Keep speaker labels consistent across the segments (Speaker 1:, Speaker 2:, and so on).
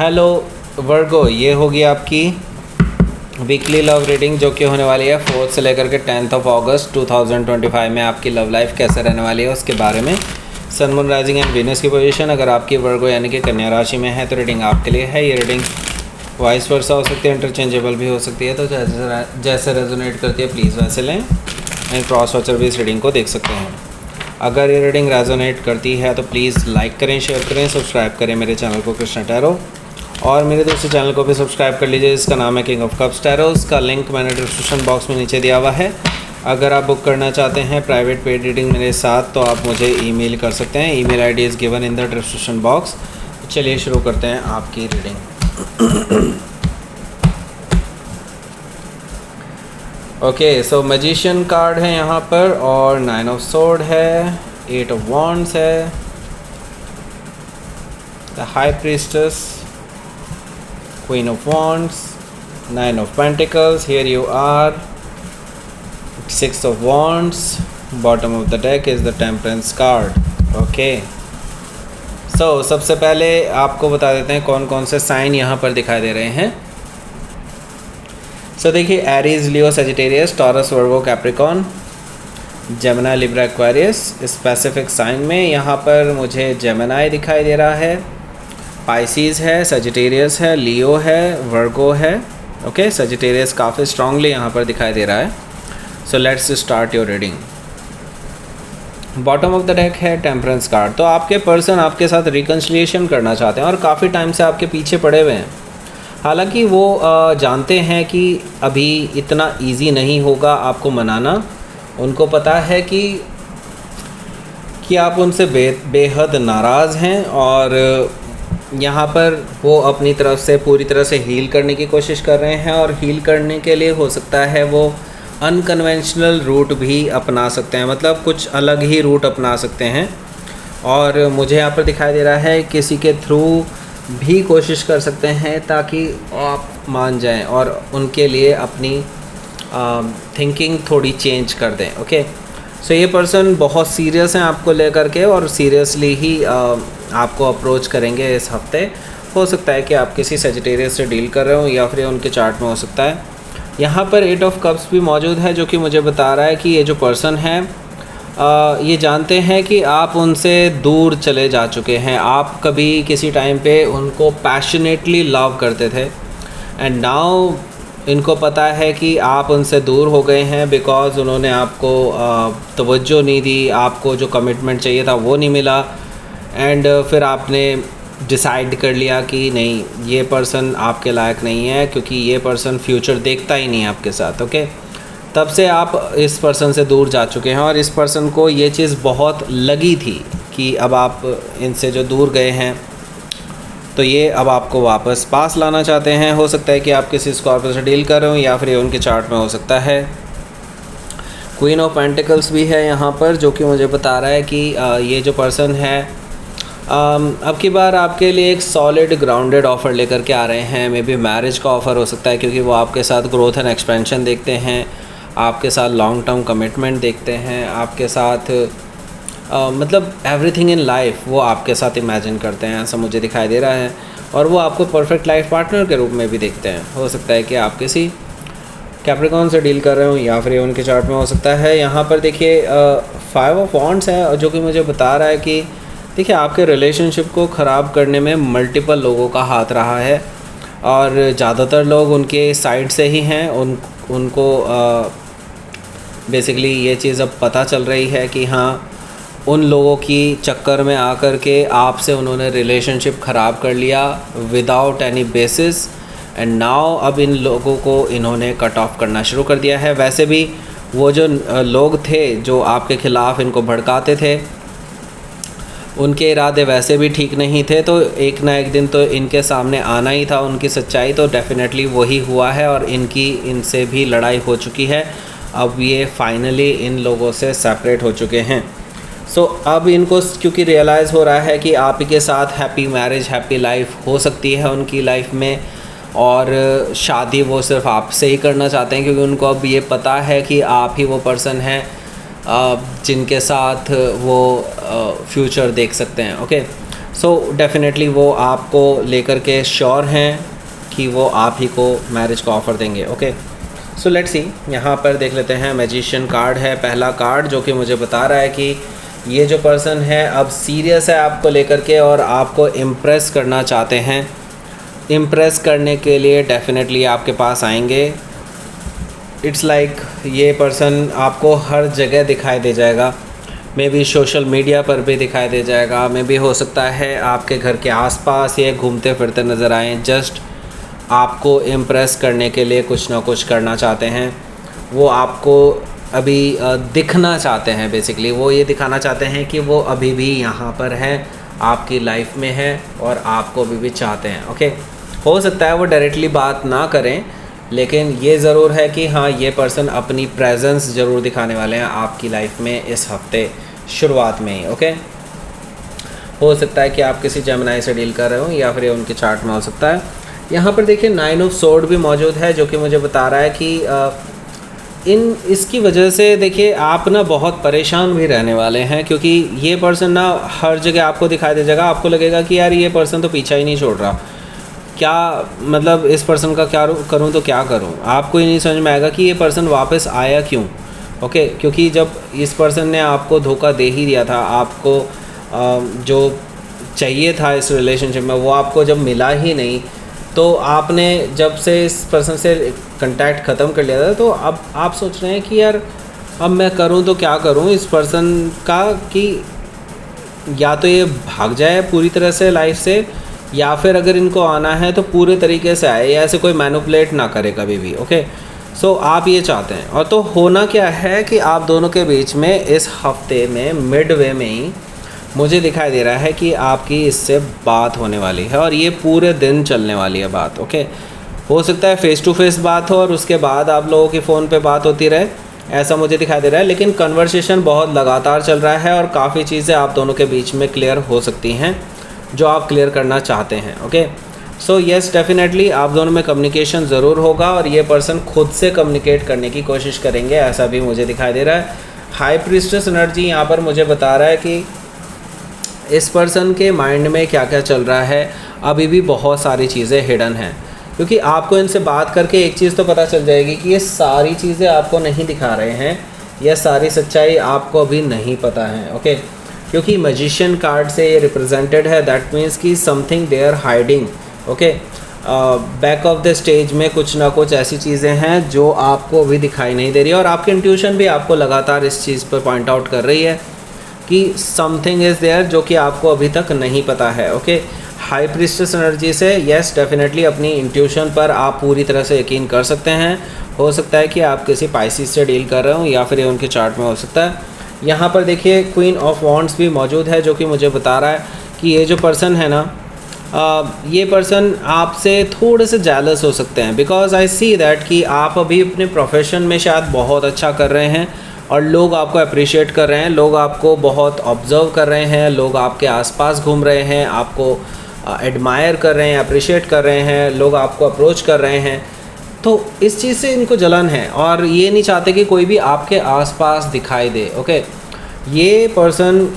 Speaker 1: Hello वर्गो, ये होगी आपकी वीकली लव रीडिंग जो कि होने वाली है 4th से लेकर के 10th ऑफ अगस्त 2025 में। आपकी लव लाइफ कैसे रहने वाली है उसके बारे में, sun moon rising and Venus की पोजीशन अगर आपकी वर्गो यानी कि कन्या राशि में है तो रीडिंग आपके लिए है। ये रीडिंग वाइस वर्सा हो सकती है, इंटरचेंजेबल भी हो सकती है, तो जैसे रेजोनेट करती है प्लीज़ वैसे लें। एंड क्रॉस वॉचर भी इस रीडिंग को देख सकते हैं। अगर ये रीडिंग रेजोनेट करती है तो प्लीज़ लाइक करें, शेयर करें, सब्सक्राइब करें मेरे चैनल को कृष्णा टैरो, और मेरे दूसरे चैनल को भी सब्सक्राइब कर लीजिए जिसका नाम है किंग ऑफ कप्स टैरो। उसका लिंक मैंने डिस्क्रिप्शन बॉक्स में नीचे दिया हुआ है। अगर आप बुक करना चाहते हैं प्राइवेट पेड रीडिंग मेरे साथ तो आप मुझे ईमेल कर सकते हैं। Email ID is given in the description box. चलिए शुरू करते हैं आपकी रीडिंग। ओके, सो मैजिशियन कार्ड है यहाँ पर, और 9 ऑफ सोर्ड है, 8 ऑफ वॉन्ड्स है, the high priestess, Queen of Wands, 9 of Pentacles, here you are, 6 of Wands, bottom of the deck is the Temperance card. Okay, so सबसे पहले आपको बता देते हैं कौन कौन से साइन यहाँ पर दिखाई दे रहे हैं। So देखिए, Aries, Leo, Sagittarius, Taurus, Virgo, Capricorn, Gemini, Libra, Aquarius. Specific sign में यहाँ पर मुझे जेमिनी दिखाई दे रहा है, पाइसीज़ है, सजिटेरियस है, लियो है, वर्गो है। ओके, सजिटेरियस काफ़ी स्ट्रांगली यहाँ पर दिखाई दे रहा है। So let's start your reading. Bottom of the deck है टेम्परेंस कार्ड। तो आपके पर्सन आपके साथ रिकन्सिलिएशन करना चाहते हैं और काफ़ी टाइम से आपके पीछे पड़े हुए हैं। हालांकि वो जानते हैं कि अभी इतना इजी नहीं होगा आपको मनाना। उनको पता है कि आप उनसे बेहद नाराज़ हैं, और यहाँ पर वो अपनी तरफ से पूरी तरह से हील करने की कोशिश कर रहे हैं, और हील करने के लिए हो सकता है वो अनकन्वेंशनल रूट भी अपना सकते हैं, मतलब कुछ अलग ही रूट अपना सकते हैं। और मुझे यहाँ पर दिखाई दे रहा है किसी के थ्रू भी कोशिश कर सकते हैं ताकि आप मान जाएं और उनके लिए अपनी थिंकिंग थोड़ी चेंज कर दें। ओके, सो ये पर्सन बहुत सीरियस हैं आपको लेकर के, और सीरियसली ही आपको अप्रोच करेंगे इस हफ्ते। हो सकता है कि आप किसी सेजिटेरियस से डील कर रहे हो, या फिर उनके चार्ट में हो सकता है। यहाँ पर 8 ऑफ कप्स भी मौजूद है जो कि मुझे बता रहा है कि ये जो पर्सन है ये जानते हैं कि आप उनसे दूर चले जा चुके हैं। आप कभी किसी टाइम पे उनको पैशनेटली लव करते थे, एंड नाउ इनको पता है कि आप उनसे दूर हो गए हैं बिकॉज़ उन्होंने आपको तवज्जो नहीं दी, आपको जो कमिटमेंट चाहिए था वो नहीं मिला, एंड फिर आपने डिसाइड कर लिया कि नहीं, ये पर्सन आपके लायक नहीं है क्योंकि ये पर्सन फ्यूचर देखता ही नहीं है आपके साथ। ओके, तब से आप इस पर्सन से दूर जा चुके हैं, और इस पर्सन को ये चीज़ बहुत लगी थी कि अब आप इनसे जो दूर गए हैं तो ये अब आपको वापस पास लाना चाहते हैं। हो सकता है कि आप किसी स्कॉर्पियो से डील कर रहे हो, या फिर ये उनके चार्ट में हो सकता है। क्वीन ऑफ पेंटिकल्स भी है यहाँ पर जो कि मुझे बता रहा है कि ये जो पर्सन है अब की बार आपके लिए एक सॉलिड ग्राउंडेड ऑफ़र लेकर के आ रहे हैं। मे बी मैरिज का ऑफ़र हो सकता है, क्योंकि वो आपके साथ ग्रोथ एंड एक्सपेंशन देखते हैं, आपके साथ लॉन्ग टर्म कमिटमेंट देखते हैं, आपके साथ मतलब एवरीथिंग इन लाइफ वो आपके साथ इमेजिन करते हैं, ऐसा मुझे दिखाई दे रहा है। और वो आपको परफेक्ट लाइफ पार्टनर के रूप में भी देखते हैं। हो सकता है कि आप किसी कैप्रिकॉन से डील कर रहे हो, या फिर उनके चार्ट में हो सकता है। यहाँ पर देखिए 5 ऑफ वॉन्ड्स है जो कि मुझे बता रहा है कि देखिए आपके रिलेशनशिप को ख़राब करने में मल्टीपल लोगों का हाथ रहा है, और ज़्यादातर लोग उनके साइड से ही हैं। उनको बेसिकली ये चीज़ अब पता चल रही है कि हाँ, उन लोगों की चक्कर में आकर के आपसे उन्होंने रिलेशनशिप ख़राब कर लिया without any basis, and now अब इन लोगों को इन्होंने कट ऑफ करना शुरू कर दिया है। वैसे भी वो जो लोग थे जो आपके ख़िलाफ़ इनको भड़काते थे, उनके इरादे वैसे भी ठीक नहीं थे, तो एक ना एक दिन तो इनके सामने आना ही था उनकी सच्चाई। तो डेफिनेटली वही हुआ है, और इनसे भी लड़ाई हो चुकी है। अब ये फाइनली इन लोगों से सेपरेट हो चुके हैं। सो अब इनको क्योंकि रियलाइज़ हो रहा है कि आप ही के साथ हैप्पी मैरिज, हैप्पी लाइफ हो सकती है उनकी लाइफ में, और शादी वो सिर्फ आपसे ही करना चाहते हैं, क्योंकि उनको अब ये पता है कि आप ही वो पर्सन हैं जिनके साथ वो फ्यूचर देख सकते हैं। ओके, सो डेफिनेटली वो आपको लेकर के श्योर हैं कि वो आप ही को मैरिज का ऑफ़र देंगे। ओके, सो लेट्स सी, यहाँ पर देख लेते हैं। मैजिशियन कार्ड है पहला कार्ड, जो कि मुझे बता रहा है कि ये जो पर्सन है अब सीरियस है आपको लेकर के और आपको इम्प्रेस करना चाहते हैं। इम्प्रेस करने के लिए डेफिनेटली आपके पास आएंगे। इट्स लाइक ये पर्सन आपको हर जगह दिखाई दे जाएगा, मे बी सोशल मीडिया पर भी दिखाई दे जाएगा, मे बी हो सकता है आपके घर के आसपास ये घूमते फिरते नज़र आएँ। जस्ट आपको इम्प्रेस करने के लिए कुछ ना कुछ करना चाहते हैं। वो आपको अभी दिखना चाहते हैं, बेसिकली वो ये दिखाना चाहते हैं कि वो अभी भी यहाँ पर हैं, आपकी लाइफ में है और आपको अभी भी चाहते हैं। ओके, हो सकता है वो डायरेक्टली बात ना करें, लेकिन ये ज़रूर है कि हाँ, ये पर्सन अपनी प्रेजेंस ज़रूर दिखाने वाले हैं आपकी लाइफ में इस हफ्ते शुरुआत में ही। ओके, हो सकता है कि आप किसी जेमिनी से डील कर रहे हो या फिर ये उनके चार्ट में हो सकता है। यहाँ पर देखिए 9 ऑफ सोर्ड भी मौजूद है, जो कि मुझे बता रहा है कि इसकी वजह से देखिए आप ना बहुत परेशान भी रहने वाले हैं, क्योंकि ये पर्सन ना हर जगह आपको दिखाई दे जाएगा। आपको लगेगा कि यार ये पर्सन तो पीछा ही नहीं छोड़ रहा, क्या मतलब इस पर्सन का क्या करूं तो क्या करूं। आपको ही नहीं समझ में आएगा कि ये पर्सन वापस आया क्यों। ओके, क्योंकि जब इस पर्सन ने आपको धोखा दे ही दिया था, आपको जो चाहिए था इस रिलेशनशिप में वो आपको जब मिला ही नहीं, तो आपने जब से इस पर्सन से कांटेक्ट ख़त्म कर लिया था, तो अब आप सोच रहे हैं कि यार अब मैं करूं तो क्या करूं इस पर्सन का, कि या तो ये भाग जाए पूरी तरह से लाइफ से, या फिर अगर इनको आना है तो पूरे तरीके से आए, या ऐसे कोई मैनिपुलेट ना करे कभी भी। ओके, सो आप ये चाहते हैं। और तो होना क्या है कि आप दोनों के बीच में इस हफ्ते में मिडवे में ही मुझे दिखाई दे रहा है कि आपकी इससे बात होने वाली है, और ये पूरे दिन चलने वाली है बात। ओके, हो सकता है फ़ेस टू फेस बात हो और उसके बाद आप लोगों की फ़ोन पे बात होती रहे, ऐसा मुझे दिखाई दे रहा है। लेकिन कन्वर्सेशन बहुत लगातार चल रहा है और काफ़ी चीज़ें आप दोनों के बीच में क्लियर हो सकती हैं जो आप क्लियर करना चाहते हैं। ओके, सो येस, डेफिनेटली आप दोनों में कम्युनिकेशन ज़रूर होगा और ये पर्सन खुद से कम्युनिकेट करने की कोशिश करेंगे, ऐसा भी मुझे दिखाई दे रहा है। हाई प्रीस्टेस एनर्जी यहाँ पर मुझे बता रहा है कि इस पर्सन के माइंड में क्या क्या चल रहा है, अभी भी बहुत सारी चीज़ें हिडन हैं। क्योंकि आपको इनसे बात करके एक चीज़ तो पता चल जाएगी कि ये सारी चीज़ें आपको नहीं दिखा रहे हैं, यह सारी सच्चाई आपको अभी नहीं पता है। ओके, क्योंकि मैजिशियन कार्ड से ये रिप्रेजेंटेड है, दैट मीन्स कि something they are hiding. Okay, back of the stage में कुछ ना कुछ ऐसी चीज़ें हैं जो आपको अभी दिखाई नहीं दे रही है, और आपकी इंट्यूशन भी आपको लगातार इस चीज़ पर पॉइंट आउट कर रही है कि समथिंग इज़ देयर जो कि आपको अभी तक नहीं पता है। ओके, हाई प्रीस्टेस एनर्जी से येस, डेफिनेटली अपनी इंट्यूशन पर आप पूरी तरह से यकीन कर सकते हैं। हो सकता है कि आप किसी पाइसिस से डील कर रहे हो, या फिर ये उनके चार्ट में हो सकता है। यहाँ पर देखिए क्वीन ऑफ वॉन्ड्स भी मौजूद है, जो कि मुझे बता रहा है कि ये जो पर्सन है ना, ये पर्सन आपसे थोड़े से जेलस हो सकते हैं, बिकॉज आई सी दैट कि आप अभी अपने प्रोफेशन में शायद बहुत अच्छा कर रहे हैं और लोग आपको अप्रिशिएट कर रहे हैं, लोग आपको बहुत ऑब्ज़र्व कर रहे हैं, लोग आपके आसपास घूम रहे हैं, आपको एडमायर कर रहे हैं, अप्रिशिएट कर रहे हैं, लोग आपको अप्रोच कर रहे हैं। तो इस चीज़ से इनको जलन है और ये नहीं चाहते कि कोई भी आपके आसपास दिखाई दे। ओके, ये पर्सन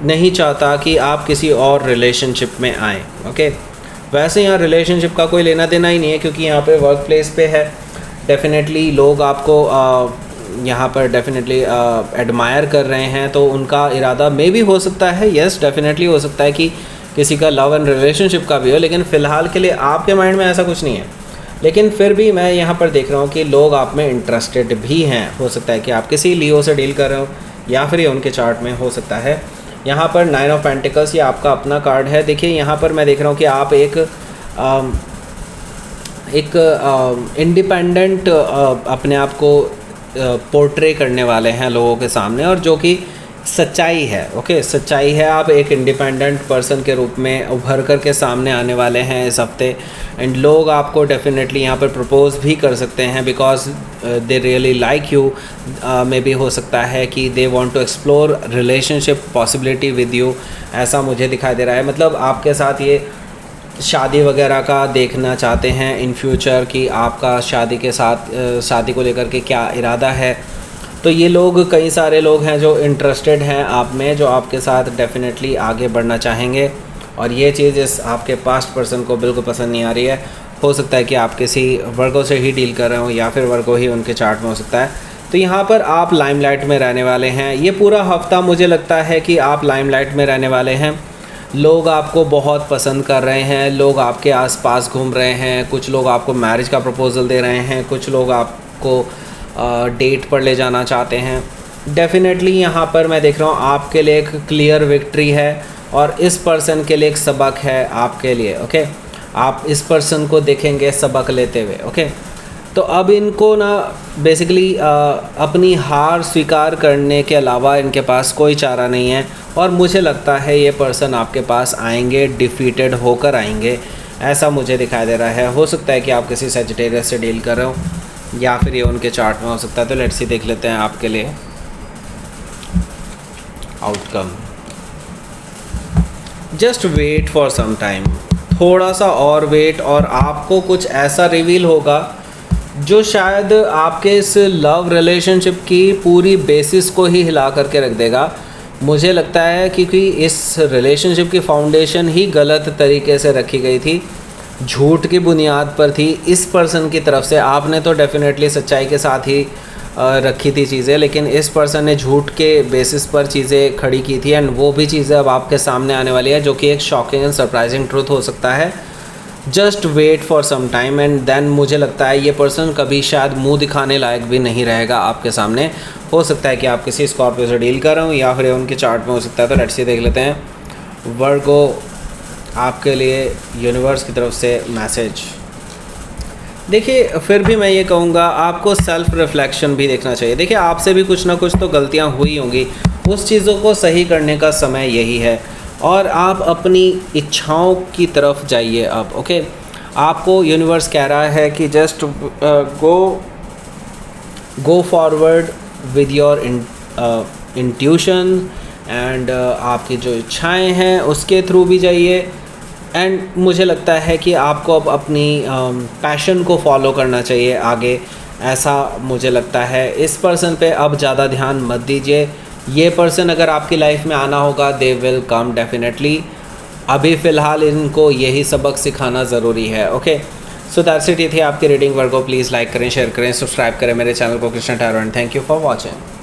Speaker 1: नहीं चाहता कि आप किसी और रिलेशनशिप में आएँ। ओके, वैसे यहाँ रिलेशनशिप का कोई लेना देना ही नहीं है, क्योंकि यहाँ पे वर्क प्लेस पे है। डेफिनेटली लोग आपको यहाँ पर डेफिनेटली एडमायर कर रहे हैं, तो उनका इरादा मे भी हो सकता है, येस डेफिनेटली हो सकता है कि किसी का लव एंड रिलेशनशिप का भी हो, लेकिन फ़िलहाल के लिए आपके माइंड में ऐसा कुछ नहीं है। लेकिन फिर भी मैं यहाँ पर देख रहा हूँ कि लोग आप में इंटरेस्टेड भी हैं। हो सकता है कि आप किसी लियो से डील कर रहे हो, या फिर ये उनके चार्ट में हो सकता है। यहाँ पर 9 ऑफ पेंटिकल्स ये आपका अपना कार्ड है। देखिए यहाँ पर मैं देख रहा हूँ कि आप एक इंडिपेंडेंट अपने आप को पोर्ट्रे करने वाले हैं लोगों के सामने, और जो कि सच्चाई है। ओके, सच्चाई है, आप एक इंडिपेंडेंट पर्सन के रूप में उभर कर के सामने आने वाले हैं इस हफ्ते। एंड लोग आपको डेफिनेटली यहाँ पर प्रपोज भी कर सकते हैं, because they really like you. Maybe हो सकता है कि they want to explore relationship possibility with you, ऐसा मुझे दिखाई दे रहा है। मतलब आपके साथ ये शादी वगैरह का देखना चाहते हैं इन फ्यूचर, कि आपका शादी के साथ शादी को लेकर के क्या इरादा है। तो ये लोग, कई सारे लोग हैं जो इंटरेस्टेड हैं आप में, जो आपके साथ डेफिनेटली आगे बढ़ना चाहेंगे। और ये चीज़ इस आपके पास्ट पर्सन को बिल्कुल पसंद नहीं आ रही है। हो सकता है कि आप किसी वर्गो से ही डील कर रहे हो या फिर वर्गो ही उनके चार्ट में हो सकता है। तो यहाँ पर आप लाइमलाइट में रहने वाले हैं। ये पूरा हफ्ता मुझे लगता है कि आप लाइमलाइट में रहने वाले हैं। लोग आपको बहुत पसंद कर रहे हैं, लोग आपके आसपास घूम रहे हैं, कुछ लोग आपको मैरिज का प्रपोज़ल दे रहे हैं, कुछ लोग आपको डेट पर ले जाना चाहते हैं। डेफ़िनेटली यहाँ पर मैं देख रहा हूँ आपके लिए एक क्लियर विक्ट्री है और इस पर्सन के लिए एक सबक है आपके लिए। ओके, आप इस पर्सन को देखेंगे सबक लेते हुए। ओके, तो अब इनको ना बेसिकली अपनी हार स्वीकार करने के अलावा इनके पास कोई चारा नहीं है और मुझे लगता है ये पर्सन आपके पास आएंगे, डिफीटेड होकर आएंगे, ऐसा मुझे दिखाई दे रहा है। हो सकता है कि आप किसी सजिटेरियस से डील कर रहे हो या फिर ये उनके चार्ट में हो सकता है। तो लेट्स सी देख लेते हैं आपके लिए outcome. Just wait for some time, थोड़ा सा और वेट और आपको कुछ ऐसा रिवील होगा जो शायद आपके इस लव रिलेशनशिप की पूरी बेसिस को ही हिला करके रख देगा। मुझे लगता है क्योंकि इस रिलेशनशिप की फाउंडेशन ही गलत तरीके से रखी गई थी, झूठ की बुनियाद पर थी इस पर्सन की तरफ से। आपने तो डेफिनेटली सच्चाई के साथ ही रखी थी चीज़ें, लेकिन इस पर्सन ने झूठ के बेसिस पर चीज़ें खड़ी की थी एंड वो भी चीज़ें अब आपके सामने आने वाली है जो कि एक शॉकिंग एंड सरप्राइजिंग ट्रूथ हो सकता है। Just wait for some time and then मुझे लगता है ये पर्सन कभी शायद मुंह दिखाने लायक भी नहीं रहेगा आपके सामने। हो सकता है कि आप किसी स्कॉर्पियो से डील कर रहे हो या फिर उनके चार्ट में हो सकता है। तो लेट्स सी देख लेते हैं वर्गो आपके लिए यूनिवर्स की तरफ से मैसेज। देखिए, फिर भी मैं ये कहूँगा आपको सेल्फ रिफ्लेक्शन भी देखना चाहिए। देखिए, आपसे भी कुछ ना कुछ तो गलतियाँ हुई होंगी, उस चीज़ों को सही करने का समय यही है और आप अपनी इच्छाओं की तरफ जाइए अब। ओके, आपको यूनिवर्स कह रहा है कि just go forward with your intuition and आपकी जो इच्छाएं हैं उसके थ्रू भी जाइए। एंड मुझे लगता है कि आपको अब अपनी पैशन को फॉलो करना चाहिए आगे, ऐसा मुझे लगता है। इस पर्सन पे अब ज़्यादा ध्यान मत दीजिए। ये पर्सन अगर आपकी लाइफ में आना होगा दे विल कम डेफिनेटली। अभी फ़िलहाल इनको यही सबक सिखाना ज़रूरी है। Okay, so that's it. ये थी आपकी रीडिंग। वर्गो प्लीज़ लाइक करें, शेयर करें, सब्सक्राइब करें मेरे चैनल को Krishna tarot and thank you for watching.